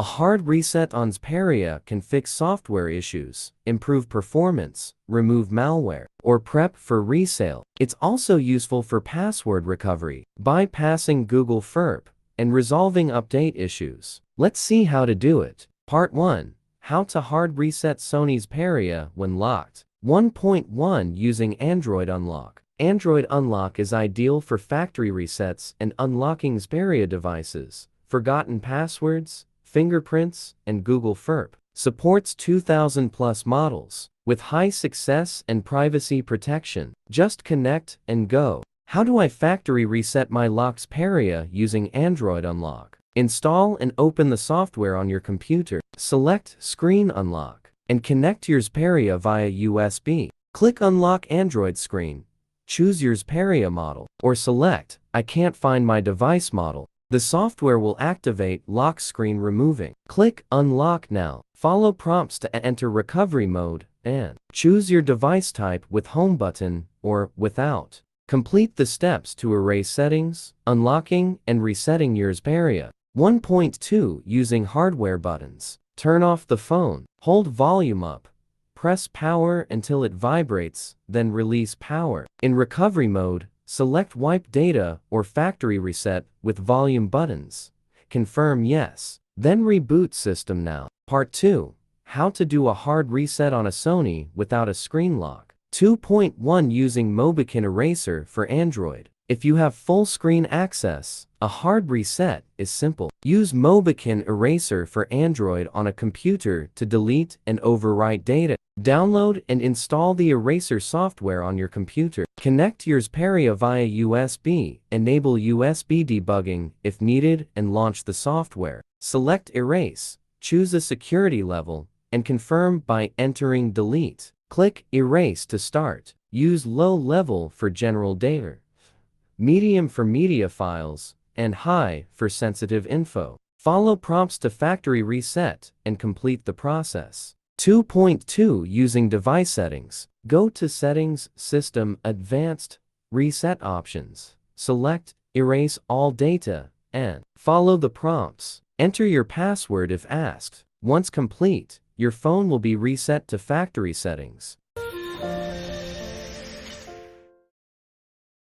hard reset on Xperia can fix software issues, improve performance, remove malware, or prep for resale. It's also useful for password recovery, bypassing Google FERP, and resolving update issues. Let's see how to do it. Part 1. How to hard reset Sony Xperia when locked. 1.1 Using Android Unlock. Android Unlock is ideal for factory resets and unlocking Xperia devices. Forgotten passwords, fingerprints, and Google FERP. Supports 2000 plus models with high success and privacy protection. Just connect and go. How do I factory reset my locked Xperia using Android Unlock? Install and open the software on your computer. Select Screen Unlock and connect your Xperia via USB. Click Unlock Android Screen. Choose your Xperia model or select I can't find my device model. The software will activate lock screen removing. Click Unlock Now. Follow prompts to enter recovery mode and choose your device type with Home button or without. Complete the steps to erase settings, unlocking and resetting your Xperia. 1.2 Using hardware buttons. Turn off the phone. Hold volume up. Press power until it vibrates, then release power. In recovery mode, select Wipe Data or Factory Reset with volume buttons. Confirm Yes. Then reboot System Now. Part 2. How to do a hard reset on a Sony without a screen lock. 2.1 Using Mobican Eraser for Android. If you have full screen access, a hard reset is simple. Use Mobican Eraser for Android on a computer to delete and overwrite data. Download and install the Eraser software on your computer. Connect your Xperia via USB, enable USB debugging if needed, and launch the software. Select Erase, choose a security level, and confirm by entering Delete. Click Erase to start. Use Low Level for general data, Medium for media files, and High for sensitive info. Follow prompts to factory reset and complete the process. 2.2 Using device settings. Go to Settings, System, Advanced, Reset Options. Select Erase all data and follow the prompts. Enter your password if asked. Once complete, your phone will be reset to factory settings.